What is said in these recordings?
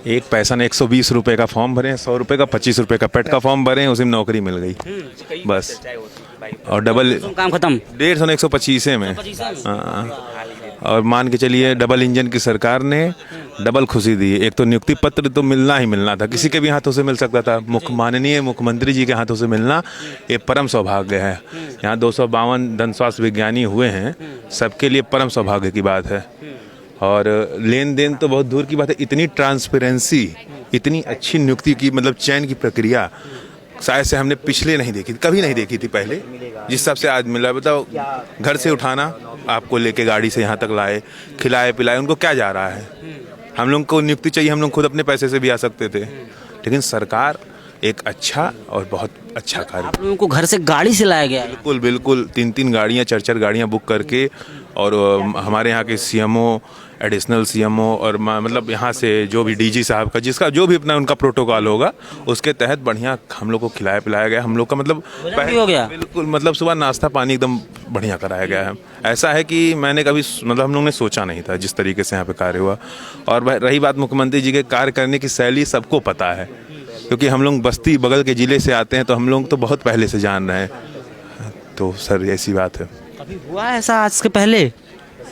एक पैसा ने 120 रुपये का फॉर्म भरे, 100 रुपये का, 25 रुपये का पेट का फॉर्म भरे, उसी में नौकरी मिल गई बस। और डबल काम खत्म 150 ने 125 में। हाँ, और मान के चलिए डबल इंजन की सरकार ने डबल खुशी दी। एक तो नियुक्ति पत्र तो मिलना ही मिलना था, किसी के भी हाथों से मिल सकता था, माननीय मुख्यमंत्री जी के हाथों से मिलना ये परम सौभाग्य है। यहाँ 252 दंत स्वास्थ्य विज्ञानी हुए हैं, सबके लिए परम सौभाग्य की बात है। और लेन देन तो बहुत दूर की बात है, इतनी ट्रांसपेरेंसी, इतनी अच्छी नियुक्ति की मतलब चयन की प्रक्रिया शायद से हमने पिछले नहीं देखी थी, कभी नहीं देखी थी पहले, जिस हिसाब से आज मिला। बताओ, घर से उठाना, आपको लेके गाड़ी से यहाँ तक लाए, खिलाए पिलाए, उनको क्या जा रहा है? हम लोग को नियुक्ति चाहिए, हम लोग खुद अपने पैसे से भी आ सकते थे, लेकिन सरकार एक अच्छा और बहुत अच्छा कार्य। आप लोगों को घर से गाड़ी से लाया गया है? बिल्कुल बिल्कुल, 3-3 गाड़ियाँ, 4-4 गाड़ियाँ बुक करके, और हमारे यहाँ के सीएमओ, एडिशनल सीएमओ और मतलब यहाँ से जो भी डीजी साहब का, जिसका जो भी अपना उनका प्रोटोकॉल होगा, उसके तहत बढ़िया हम लोग को खिलाया पिलाया गया। हम लोग का मतलब हो गया बिल्कुल, मतलब सुबह नाश्ता पानी एकदम बढ़िया कराया गया है। ऐसा है कि मैंने कभी मतलब हम लोग ने सोचा नहीं था जिस तरीके से यहाँ पे कार्य हुआ। और रही बात मुख्यमंत्री जी के कार्य करने की शैली, सबको पता है, क्योंकि हम लोग बस्ती बगल के ज़िले से आते हैं, तो हम लोग तो बहुत पहले से जान रहे हैं। तो सर ऐसी बात है। कभी हुआ ऐसा आज के पहले?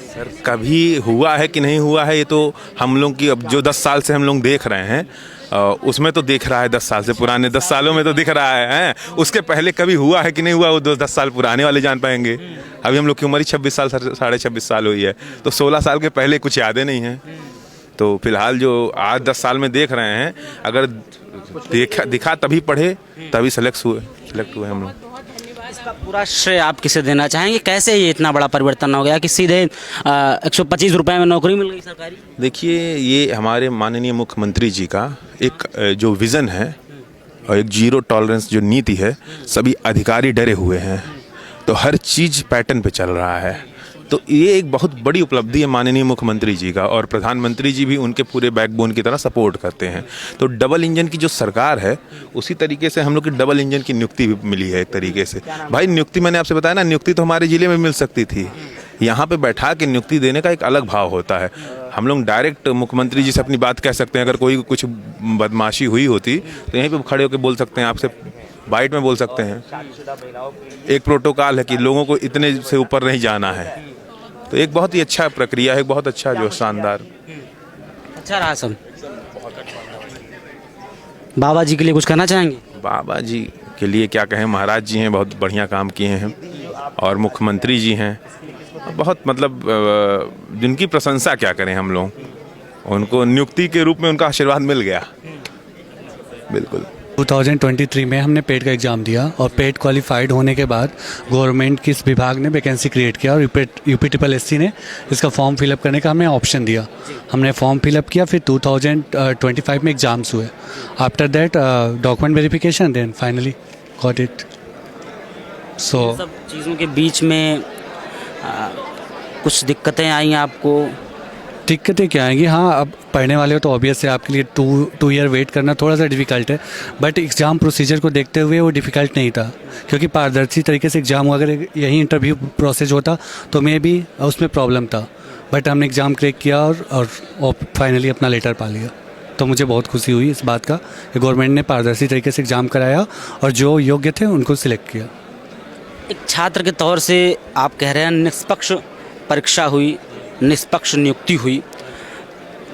सर कभी हुआ है कि नहीं हुआ है, ये तो हम लोग की अब जो 10 साल से हम लोग देख रहे हैं, उसमें तो दिख रहा है। 10 साल से पुराने 10 सालों में तो दिख रहा है। उसके पहले कभी हुआ है कि नहीं हुआ, वो 10 साल पुराने वाले जान पाएंगे। अभी हम लोग की उम्र ही 26 साल, 26.5 साल हुई है, तो 16 साल के पहले कुछ यादें नहीं हैं। तो फिलहाल जो आज 10 साल में देख रहे हैं, अगर दिखा तभी पढ़े, तभी सेलेक्ट हुए हम लोग। इसका पूरा श्रेय आप किसे देना चाहेंगे? कैसे ये इतना बड़ा परिवर्तन हो गया कि सीधे 125 रुपये में नौकरी मिल गई सरकारी? देखिए, ये हमारे माननीय मुख्यमंत्री जी का एक जो विज़न है और एक जीरो टॉलरेंस जो नीति है, सभी अधिकारी डरे हुए हैं, तो हर चीज़ पैटर्न पे चल रहा है। तो ये एक बहुत बड़ी उपलब्धि है माननीय मुख्यमंत्री जी का, और प्रधानमंत्री जी भी उनके पूरे बैकबोन की तरह सपोर्ट करते हैं। तो डबल इंजन की जो सरकार है, उसी तरीके से हम लोग की डबल इंजन की नियुक्ति भी मिली है एक तरीके से। भाई नियुक्ति, मैंने आपसे बताया ना, नियुक्ति तो हमारे ज़िले में मिल सकती थी, यहाँ पे बैठा के नियुक्ति देने का एक अलग भाव होता है। हम लोग डायरेक्ट मुख्यमंत्री जी से अपनी बात कह सकते हैं। अगर कोई कुछ बदमाशी हुई होती तो यहीं पे खड़े होकर बोल सकते हैं, आपसे बाइट में बोल सकते हैं। एक प्रोटोकॉल है कि लोगों को इतने से ऊपर नहीं जाना है। तो एक बहुत ही अच्छा प्रक्रिया है, बहुत अच्छा, जो शानदार अच्छा रहा सब। बाबा जी के लिए कुछ कहना चाहेंगे? बाबा जी के लिए क्या कहें, महाराज जी हैं, बहुत बढ़िया काम किए हैं, और मुख्यमंत्री जी हैं, बहुत मतलब जिनकी प्रशंसा क्या करें हम लोग। उनको नियुक्ति के रूप में उनका आशीर्वाद मिल गया। बिल्कुल। 2023 में हमने पेट का एग्ज़ाम दिया, और पेट क्वालिफाइड होने के बाद गवर्नमेंट की इस विभाग ने वैकेंसी क्रिएट किया, और यूपी ने इसका फॉर्म फिलअप करने का हमें ऑप्शन दिया। हमने फॉर्म फिलअप किया, फिर 2025 में एग्ज़ाम्स हुए। After that document verification, then finally got it. So सब चीज़ों के बीच में कुछ दिक्कतें आई आपको? दिक्कतें क्या आएंगी? हाँ, अब पढ़ने वाले हो तो ऑब्वियस है, आपके लिए टू ईयर वेट करना थोड़ा सा डिफ़िकल्ट है, बट एग्ज़ाम प्रोसीजर को देखते हुए वो डिफ़िकल्ट नहीं था, क्योंकि पारदर्शी तरीके से एग्ज़ाम हुआ। अगर यही इंटरव्यू प्रोसेस होता तो मे भी उसमें प्रॉब्लम था, बट हमने एग्ज़ाम क्रैक किया और फाइनली अपना लेटर पा लिया। तो मुझे बहुत खुशी हुई इस बात का कि गवर्नमेंट ने पारदर्शी तरीके से एग्ज़ाम कराया, और जो योग्य थे उनको सिलेक्ट किया। एक छात्र के तौर से आप कह रहे हैं निष्पक्ष परीक्षा हुई, निष्पक्ष नियुक्ति हुई।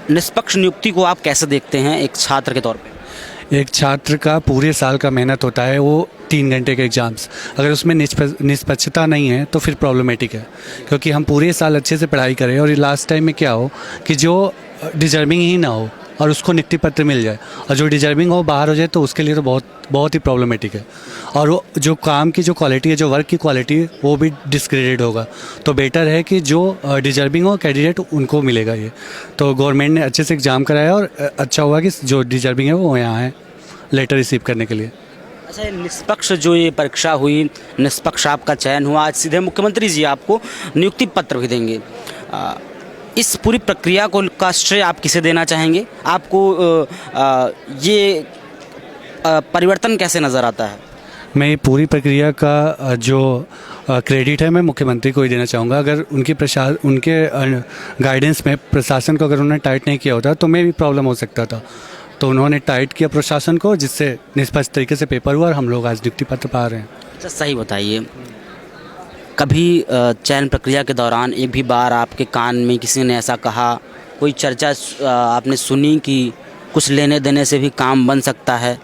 निष्पक्ष नियुक्ति को आप कैसे देखते हैं एक छात्र के तौर पे? एक छात्र का पूरे साल का मेहनत होता है, वो 3 घंटे के एग्ज़ाम्स, अगर उसमें निष्पक्षता नहीं है तो फिर प्रॉब्लमेटिक है, क्योंकि हम पूरे साल अच्छे से पढ़ाई करें और लास्ट टाइम में क्या हो कि जो डिजर्विंग ही ना हो और उसको नियुक्ति पत्र मिल जाए, और जो डिजर्विंग हो बाहर हो जाए, तो उसके लिए तो बहुत ही प्रॉब्लमेटिक है। और वो जो काम की जो क्वालिटी है, जो वर्क की क्वालिटी है, वो भी डिस्क्रेडिट होगा। तो बेटर है कि जो डिजर्विंग हो कैंडिडेट, उनको मिलेगा ये। तो गवर्नमेंट ने अच्छे से एग्ज़ाम कराया, और अच्छा हुआ कि जो डिजर्विंग है वो यहाँ है लेटर रिसीव करने के लिए। अच्छा, निष्पक्ष जो ये परीक्षा हुई, निष्पक्ष आपका चयन हुआ, आज सीधे मुख्यमंत्री जी आपको नियुक्ति पत्र भी देंगे। इस पूरी प्रक्रिया को का श्रेय आप किसे देना चाहेंगे? आपको ये परिवर्तन कैसे नज़र आता है? मैं ये पूरी प्रक्रिया का जो क्रेडिट है मैं मुख्यमंत्री को ही देना चाहूँगा। अगर उनके गाइडेंस में प्रशासन को अगर उन्होंने टाइट नहीं किया होता तो मैं भी प्रॉब्लम हो सकता था। तो उन्होंने टाइट किया प्रशासन को, जिससे निष्पक्ष तरीके से पेपर हुआ और हम लोग आज नियुक्ति पत्र पा रहे हैं। अच्छा सही बताइए, कभी चयन प्रक्रिया के दौरान एक भी बार आपके कान में किसी ने ऐसा कहा, कोई चर्चा आपने सुनी कि कुछ लेने देने से भी काम बन सकता है?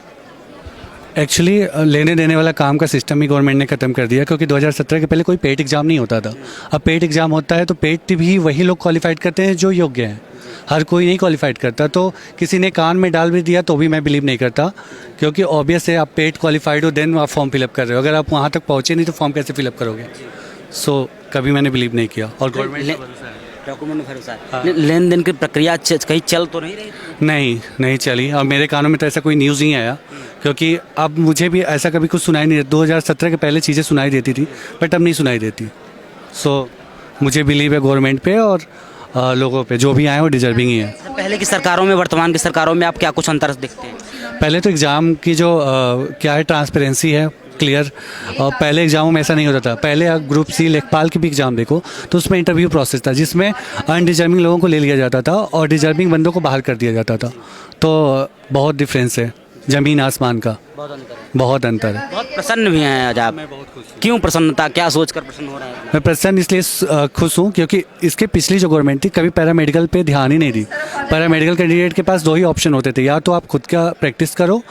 एक्चुअली लेने देने वाला काम का सिस्टम ही गवर्नमेंट ने ख़त्म कर दिया, क्योंकि 2017 के पहले कोई पेट एग्ज़ाम नहीं होता था। अब पेट एग्ज़ाम होता है तो पेट भी वही लोग क्वालिफाइड करते हैं जो योग्य हैं, हर कोई नहीं क्वालिफाइड करता। तो किसी ने कान में डाल भी दिया तो भी मैं बिलीव नहीं करता, क्योंकि ऑब्वियस है आप पेट क्वालिफाइड हो देन आप फॉर्म फिलअप कर रहे हो। अगर आप वहाँ तक पहुँचे नहीं तो फॉर्म कैसे फिलअप करोगे? सो कभी मैंने बिलीव नहीं किया। और गवर्नमेंट डॉक्यूमेंट में भरोसा है। लेन देन की प्रक्रिया कहीं चल तो नहीं रही? नहीं चली, और मेरे कानों में तो ऐसा कोई न्यूज़ नहीं आया, क्योंकि अब मुझे भी ऐसा कभी कुछ सुनाई नहीं देता। 2017 के पहले चीज़ें सुनाई देती थी बट अब नहीं सुनाई देती। सो मुझे बिलीव है गवर्नमेंट पे और लोगों पे, जो भी आए वो डिजर्विंग ही है। पहले की सरकारों में वर्तमान की सरकारों में आप क्या कुछ अंतर देखते हैं? पहले तो एग्ज़ाम की जो क्या है ट्रांसपेरेंसी है क्लियर, और पहले एग्जामों में ऐसा नहीं होता था। पहले ग्रुप सी लेखपाल की भी एग्ज़ाम देखो तो उसमें इंटरव्यू प्रोसेस था, जिसमें अनडिजर्विंग लोगों को ले लिया जाता था और डिजर्विंग बंदों को बाहर कर दिया जाता था। तो बहुत डिफरेंस है, ज़मीन आसमान का बहुत अंतर है। बहुत प्रसन्न भी हैं आज आप? मैं बहुत खुश हूँ। क्यों प्रसन्नता, क्या सोचकर प्रसन्न हो रहे हैं? मैं प्रसन्न इसलिए खुश हूँ क्योंकि इसके पिछली जो गवर्नमेंट थी कभी पैरामेडिकल पे ध्यान ही नहीं दी। पैरामेडिकल कैंडिडेट के पास 2 ही ऑप्शन होते थे, या तो आप खुद का प्रैक्टिस करो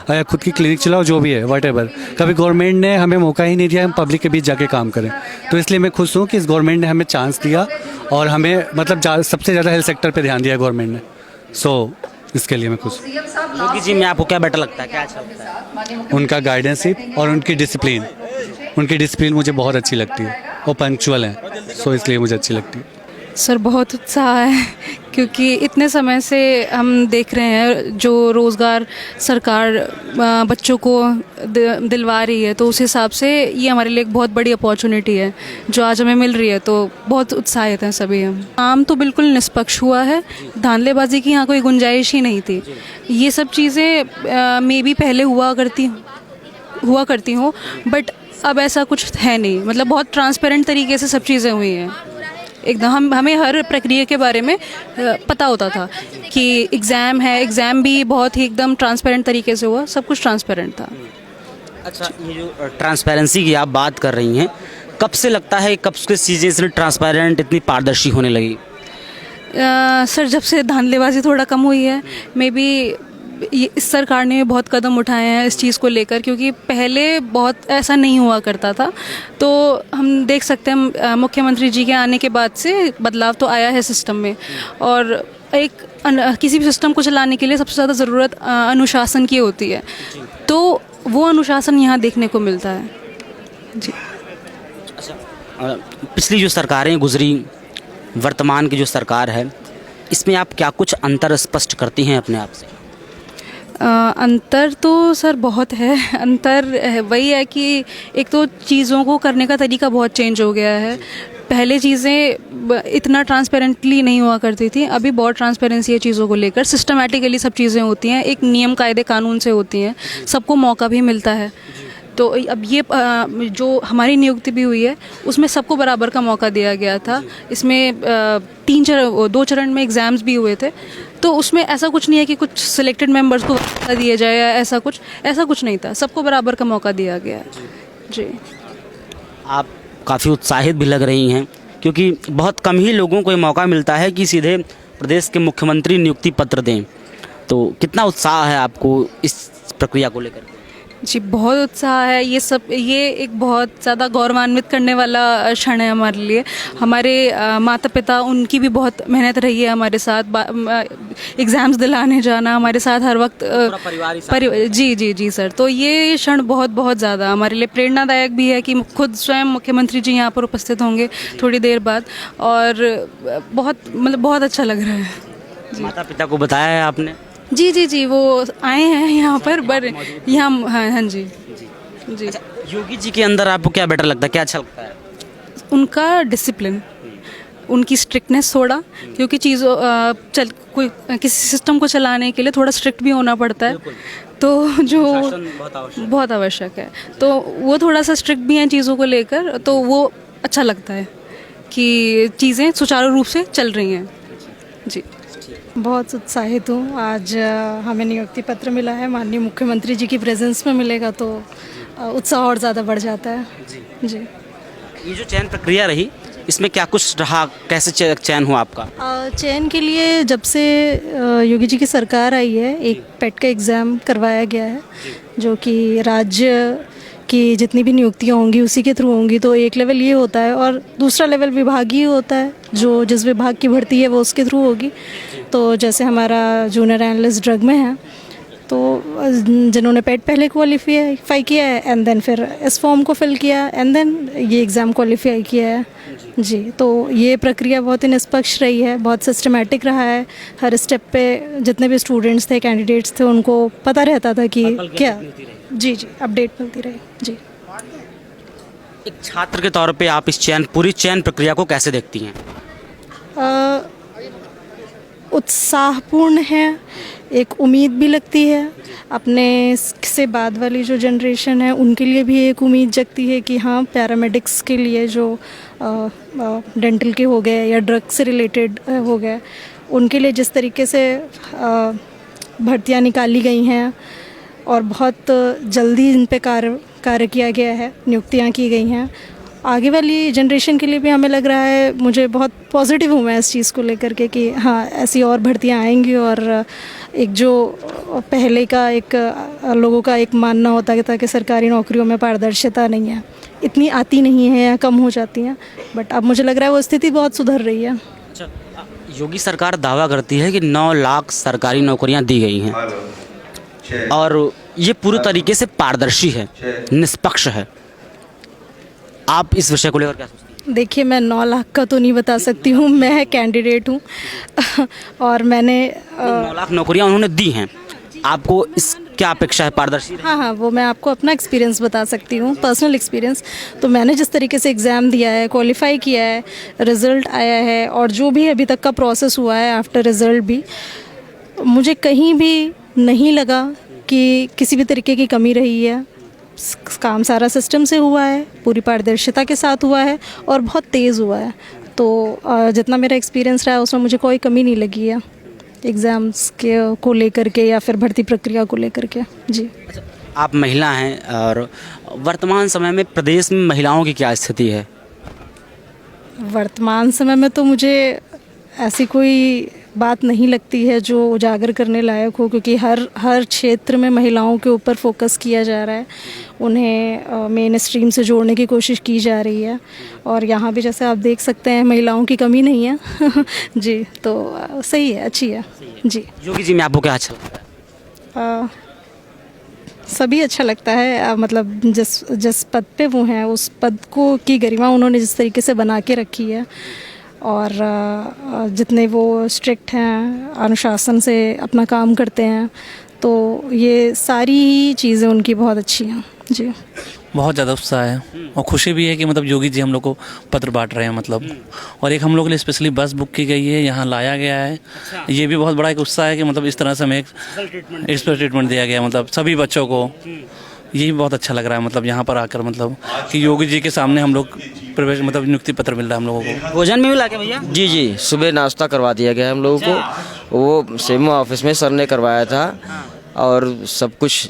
या खुद की क्लिनिक चलाओ, जो भी है वॉटेवर। कभी गवर्नमेंट ने हमें मौका ही नहीं दिया हम पब्लिक के बीच जाके काम करें। तो इसलिए मैं खुश हूँ कि इस गवर्नमेंट ने हमें चांस दिया और हमें मतलब सबसे ज़्यादा हेल्थ सेक्टर पर ध्यान दिया गवर्नमेंट ने। सो इसके लिए मैं खुश हूँ। योगी जी में आपको क्या बेटर लगता है, क्या अच्छा लगता है? उनका गाइडेंसिप और उनकी डिसिप्लिन मुझे बहुत अच्छी लगती है। वो पंक्चुअल हैं, सो इसलिए मुझे अच्छी लगती है। सर बहुत उत्साह है, क्योंकि इतने समय से हम देख रहे हैं जो रोज़गार सरकार बच्चों को दिलवा रही है, तो उस हिसाब से ये हमारे लिए एक बहुत बड़ी अपॉर्चुनिटी है जो आज हमें मिल रही है। तो बहुत उत्साहित हैं सभी हम। काम तो बिल्कुल निष्पक्ष हुआ है, धांधलेबाजी की यहाँ कोई गुंजाइश ही नहीं थी। ये सब चीज़ें मे बी पहले हुआ करती हूँ बट अब ऐसा कुछ है नहीं। मतलब बहुत ट्रांसपेरेंट तरीके से सब चीज़ें हुई हैं एकदम। हमें हर प्रक्रिया के बारे में पता होता था कि एग्ज़ाम है, एग्ज़ाम भी बहुत ही एकदम ट्रांसपेरेंट तरीके से हुआ, सब कुछ ट्रांसपेरेंट था। अच्छा, ये जो ट्रांसपेरेंसी की आप बात कर रही हैं, कब से लगता है कब से चीज़ें इतनी ट्रांसपेरेंट, इतनी पारदर्शी होने लगी? सर जब से धांधलेबाजी थोड़ा कम हुई है, मे बी इस सरकार ने बहुत कदम उठाए हैं इस चीज़ को लेकर, क्योंकि पहले बहुत ऐसा नहीं हुआ करता था। तो हम देख सकते हैं मुख्यमंत्री जी के आने के बाद से बदलाव तो आया है सिस्टम में। और किसी भी सिस्टम को चलाने के लिए सबसे ज़्यादा ज़रूरत अनुशासन की होती है, तो वो अनुशासन यहाँ देखने को मिलता है जी। अच्छा, पिछली जो सरकारें गुजरी, वर्तमान की जो सरकार है, इसमें आप क्या कुछ अंतर स्पष्ट करती हैं अपने आप से? अंतर तो सर बहुत है। अंतर वही है कि एक तो चीज़ों को करने का तरीका बहुत चेंज हो गया है। पहले चीज़ें इतना ट्रांसपेरेंटली नहीं हुआ करती थी, अभी बहुत ट्रांसपेरेंसी है चीज़ों को लेकर। सिस्टमेटिकली सब चीज़ें होती हैं, एक नियम कायदे कानून से होती हैं, सबको मौका भी मिलता है। तो अब ये जो हमारी नियुक्ति भी हुई है उसमें सबको बराबर का मौका दिया गया था। इसमें 2 चरण में एग्ज़ाम्स भी हुए थे, तो उसमें ऐसा कुछ नहीं है कि कुछ सिलेक्टेड मेंबर्स को दिया जाए या ऐसा कुछ नहीं था। सबको बराबर का मौका दिया गया है जी। आप काफ़ी उत्साहित भी लग रही हैं, क्योंकि बहुत कम ही लोगों को ये मौका मिलता है कि सीधे प्रदेश के मुख्यमंत्री नियुक्ति पत्र दें। तो कितना उत्साह है आपको इस प्रक्रिया को लेकर? जी बहुत उत्साह है। ये एक बहुत ज़्यादा गौरवान्वित करने वाला क्षण है हमारे लिए। हमारे माता पिता, उनकी भी बहुत मेहनत रही है हमारे साथ, एग्ज़ाम्स दिलाने जाना हमारे साथ हर वक्त जी सर। तो ये क्षण बहुत ज़्यादा हमारे लिए प्रेरणादायक भी है कि खुद स्वयं मुख्यमंत्री जी यहाँ पर उपस्थित होंगे थोड़ी देर बाद, और बहुत अच्छा लग रहा है। माता पिता को बताया है आपने? जी वो आए हैं यहाँ पर, यहाँ हाँ जी। अच्छा, योगी जी के अंदर आपको क्या बेटर लगता है, क्या अच्छा लगता है? उनका डिसिप्लिन, उनकी स्ट्रिक्टनेस थोड़ा, क्योंकि कोई किसी सिस्टम को चलाने के लिए थोड़ा स्ट्रिक्ट भी होना पड़ता है, तो जो बहुत आवश्यक है, तो वो थोड़ा सा स्ट्रिक्ट भी हैं चीज़ों को लेकर, तो वो अच्छा लगता है कि चीज़ें सुचारू रूप से चल रही हैं। जी, बहुत उत्साहित हूँ। आज हमें नियुक्ति पत्र मिला है, माननीय मुख्यमंत्री जी की प्रेजेंस में मिलेगा तो उत्साह और ज़्यादा बढ़ जाता है। जी, ये जो चयन प्रक्रिया रही, इसमें क्या कुछ रहा, कैसे चयन हुआ आपका? चयन के लिए जब से योगी जी की सरकार आई है, एक पेट का एग्ज़ाम करवाया गया है, जो कि राज्य की जितनी भी नियुक्तियाँ होंगी उसी के थ्रू होंगी। तो एक लेवल ये होता है और दूसरा लेवल विभागीय होता है, जो जिस विभाग की भर्ती है वो उसके थ्रू होगी। तो जैसे हमारा जूनियर एनालिस्ट ड्रग में है, तो जिन्होंने पेट पहले क्वालिफाई किया है एंड देन फिर इस फॉर्म को फिल किया एंड देन ये एग्ज़ाम क्वालिफाई किया है। जी, तो ये प्रक्रिया बहुत ही निष्पक्ष रही है, बहुत सिस्टमेटिक रहा है। हर स्टेप पे जितने भी स्टूडेंट्स थे, कैंडिडेट्स थे, उनको पता रहता था कि क्या। जी, अपडेट मिलती रही। जी, एक छात्र के तौर पे आप इस पूरी चयन प्रक्रिया को कैसे देखती हैं? उत्साहपूर्ण है, एक उम्मीद भी लगती है। अपने से बाद वाली जो जनरेशन है उनके लिए भी एक उम्मीद जगती है कि हाँ, पैरामेडिक्स के लिए जो डेंटल के हो गए या ड्रग से रिलेटेड हो गए, उनके लिए जिस तरीके से भर्तियाँ निकाली गई हैं और बहुत जल्दी इन पे कार्य किया गया है, नियुक्तियाँ की गई हैं, आगे वाली जनरेशन के लिए भी हमें लग रहा है, मुझे बहुत पॉजिटिव हूँ मैं इस चीज़ को लेकर के कि हाँ, ऐसी और भर्तियाँ आएंगी। और एक जो पहले का एक लोगों का एक मानना होता था कि सरकारी नौकरियों में पारदर्शिता नहीं है, इतनी आती नहीं है या कम हो जाती हैं, बट अब मुझे लग रहा है वो स्थिति बहुत सुधर रही है। अच्छा, योगी सरकार दावा करती है कि 9 लाख सरकारी नौकरियां दी गई हैं और ये पूरी तरीके से पारदर्शी है, निष्पक्ष है। आप इस विषय को लेकर क्या सोचती हैं? देखिए, मैं 9 लाख का तो नहीं बता सकती हूँ, मैं कैंडिडेट हूँ और मैंने 9 लाख नौकरियां उन्होंने दी हैं, आपको इस क्या अपेक्षा है, पारदर्शी? हाँ, वो मैं आपको अपना एक्सपीरियंस बता सकती हूँ, पर्सनल एक्सपीरियंस। तो मैंने जिस तरीके से एग्ज़ाम दिया है, क्वालिफाई किया है, रिज़ल्ट आया है और जो भी अभी तक का प्रोसेस हुआ है आफ्टर रिज़ल्ट भी, मुझे कहीं भी नहीं लगा कि किसी भी तरीके की कमी रही है। काम सारा सिस्टम से हुआ है, पूरी पारदर्शिता के साथ हुआ है और बहुत तेज़ हुआ है। तो जितना मेरा एक्सपीरियंस रहा है उसमें मुझे कोई कमी नहीं लगी है एग्ज़ाम्स के को लेकर के या फिर भर्ती प्रक्रिया को लेकर के। जी, अच्छा, आप महिला हैं और वर्तमान समय में प्रदेश में महिलाओं की क्या स्थिति है? वर्तमान समय में तो मुझे ऐसी कोई बात नहीं लगती है जो उजागर करने लायक हो, क्योंकि हर क्षेत्र में महिलाओं के ऊपर फोकस किया जा रहा है, उन्हें मेन स्ट्रीम से जोड़ने की कोशिश की जा रही है और यहाँ भी जैसे आप देख सकते हैं महिलाओं की कमी नहीं है। जी, तो सही है, अच्छी है। जी, योगी जी में आपको क्या अच्छा लगता है? सभी अच्छा लगता है, मतलब जिस पद पे वो हैं उस पद को की गरिमा उन्होंने जिस तरीके से बना के रखी है और जितने वो स्ट्रिक्ट हैं, अनुशासन से अपना काम करते हैं, तो ये सारी ही चीज़ें उनकी बहुत अच्छी हैं। जी, बहुत ज़्यादा उत्साह है और खुशी भी है कि मतलब योगी जी हम लोग को पत्र बांट रहे हैं मतलब, और एक हम लोग के लिए स्पेशली बस बुक की गई है, यहाँ लाया गया है। ये भी बहुत बड़ा एक उत्साह है कि मतलब इस तरह से हमें एक स्पेशल ट्रीटमेंट दिया गया, मतलब सभी बच्चों को। ये भी बहुत अच्छा लग रहा है मतलब यहाँ पर आकर, मतलब कि योगी जी के सामने हम लोग प्रवेश मतलब नियुक्ति पत्र मिल रहा है हम लोगों को। भोजन में भी ला के भैया? जी जी, सुबह नाश्ता करवा दिया गया है हम लोगों को, वो सेमो ऑफिस में सर ने करवाया था और सब कुछ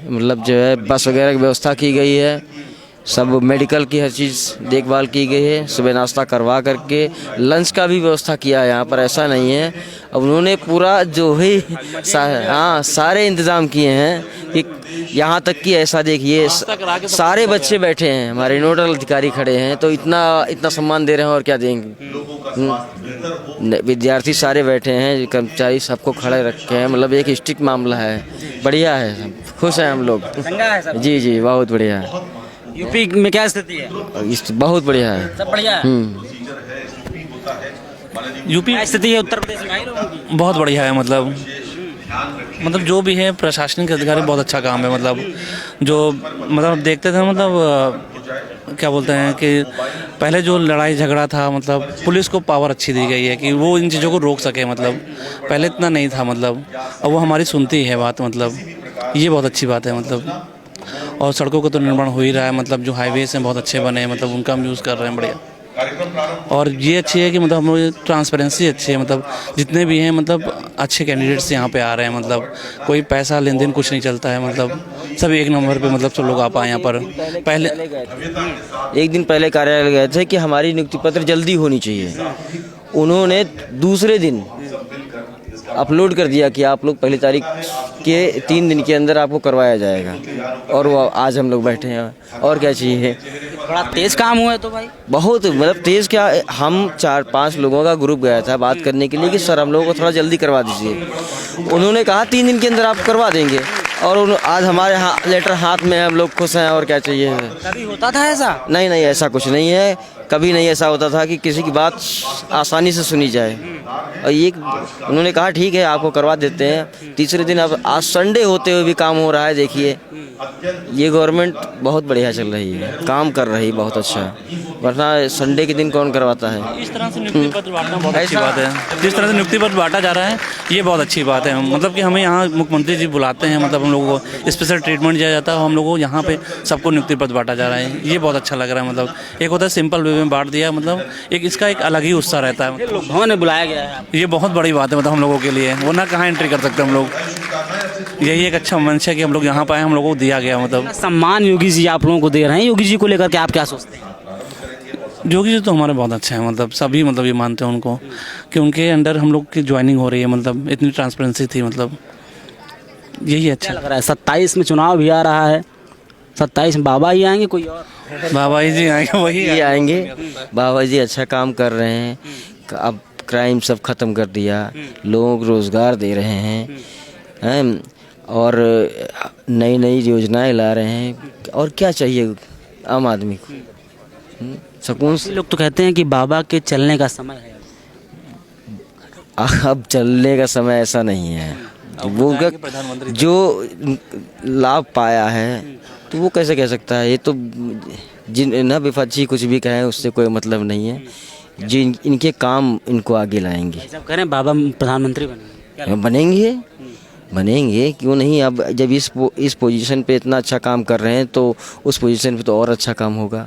मतलब जो है बस वगैरह की व्यवस्था की गई है, सब मेडिकल की हर चीज़ देखभाल की गई है। सुबह नाश्ता करवा करके लंच का भी व्यवस्था किया है यहाँ पर, ऐसा नहीं है। अब उन्होंने पूरा जो है सारे इंतज़ाम किए हैं कि यहाँ तक कि ऐसा देखिए सारे बच्चे बैठे हैं, हमारे नोडल अधिकारी खड़े हैं, तो इतना सम्मान दे रहे हैं और क्या देंगे। विद्यार्थी सारे बैठे हैं, कर्मचारी सबको खड़े रखे हैं, मतलब एक स्ट्रिक्ट मामला है, बढ़िया है, खुश हैं हम लोग। जी जी, बहुत बढ़िया है। यूपी में क्या स्थिति है? बहुत बढ़िया है, सब बढ़िया है। यूपी क्या स्थिति है उत्तर प्रदेश में आई लोगों की? बहुत बढ़िया है, मतलब जो भी है प्रशासनिक अधिकारी बहुत अच्छा काम है, मतलब जो मतलब देखते थे मतलब क्या बोलते हैं कि पहले जो लड़ाई झगड़ा था मतलब पुलिस को पावर अच्छी दी गई है कि वो इन चीज़ों को रोक सके, मतलब पहले इतना नहीं था, मतलब अब वो हमारी सुनती है बात, मतलब ये बहुत अच्छी बात है मतलब। और सड़कों का तो निर्माण हो ही रहा है, मतलब जो हाईवेज हैं बहुत अच्छे बने हैं, मतलब उनका हम यूज़ कर रहे हैं बढ़िया। और ये अच्छी है कि मतलब हम लोग ट्रांसपेरेंसी अच्छी है, मतलब जितने भी हैं मतलब अच्छे कैंडिडेट्स यहाँ पे आ रहे हैं, मतलब कोई पैसा लेन देन कुछ नहीं चलता है, मतलब सब एक नंबर पे, मतलब सब लोग आ पाए यहाँ पर। पहले एक दिन पहले कार्यालय गए थे कि हमारी नियुक्ति पत्र जल्दी होनी चाहिए, उन्होंने दूसरे दिन अपलोड कर दिया कि आप लोग पहली तारीख के 3 दिन के अंदर आपको करवाया जाएगा, और वो आज हम लोग बैठे हैं। और क्या चाहिए? बड़ा तेज काम हुआ है तो भाई। बहुत मतलब तेज़ क्या, हम 4-5 लोगों का ग्रुप गया था बात करने के लिए कि सर हम लोगों को थोड़ा जल्दी करवा दीजिए। उन्होंने कहा 3 दिन के अंदर आप करवा देंगे, और आज हमारे लेटर हाथ में है, हम लोग खुश हैं। और क्या चाहिए? कभी होता था ऐसा? नहीं नहीं, ऐसा कुछ नहीं है, कभी नहीं ऐसा होता था कि किसी की बात आसानी से सुनी जाए। और ये उन्होंने कहा ठीक है आपको करवा देते हैं। तीसरे दिन, अब आज संडे होते हुए भी काम हो रहा है। देखिए ये गवर्नमेंट बहुत बढ़िया चल रही है, काम कर रही है बहुत अच्छा, वरना संडे के दिन कौन करवाता है? इस तरह से नियुक्ति पत्र बांटना बहुत अच्छी बात है। जिस तरह से नियुक्ति पत्र बांटा जा रहा है ये बहुत अच्छी बात है, मतलब कि हमें यहाँ मुख्यमंत्री जी बुलाते हैं, मतलब हम लोगों को स्पेशल ट्रीटमेंट दिया जाता है, हम लोगों को यहाँ पे सबको नियुक्ति पत्र बांटा जा रहा है, ये बहुत अच्छा लग रहा है। मतलब एक होता है सिंपल वे में बांट दिया, मतलब एक इसका एक अलग ही उत्साह रहता है। लोग भवन में बुलाया गया है, ये बहुत बड़ी बात है मतलब हम लोगों के लिए, वरना कहाँ एंट्री कर सकते हम लोग। यही एक अच्छा मंच है कि हम लोग यहाँ पाए, हम लोगों को दिया गया। मतलब सम्मान योगी जी आप लोगों को दे रहे हैं, योगी जी को लेकर के आप क्या सोचते हैं? योगी जी तो हमारे बहुत अच्छे हैं, मतलब सभी मतलब ये मानते हैं उनको कि उनके अंडर हम लोग की ज्वाइनिंग हो रही है, मतलब इतनी ट्रांसपेरेंसी थी, मतलब यही अच्छा लग रहा है। 27 में चुनाव भी आ रहा है, 27 में बाबा ही आएंगे कोई और? बाबा जी आएंगे, वही आएंगे। बाबा जी अच्छा काम कर रहे हैं, अब क्राइम सब खत्म कर दिया, लोगों को रोजगार दे रहे हैं, और नई नई योजनाएं ला रहे हैं। और क्या चाहिए आम आदमी को? सुकून से। लोग तो कहते हैं कि बाबा के चलने का समय है। अब चलने का समय ऐसा नहीं है, वो जो लाभ पाया है तो वो कैसे कह सकता है? ये तो जिन ना विपक्षी कुछ भी कहें उससे कोई मतलब नहीं है, जिन इनके काम इनको आगे लाएंगे। जब कह रहे हैं बाबा प्रधानमंत्री बनेंगे, बनेंगे क्यों नहीं? अब जब इस पोजीशन पे इतना अच्छा काम कर रहे हैं तो उस पोजीशन पे तो और अच्छा काम होगा।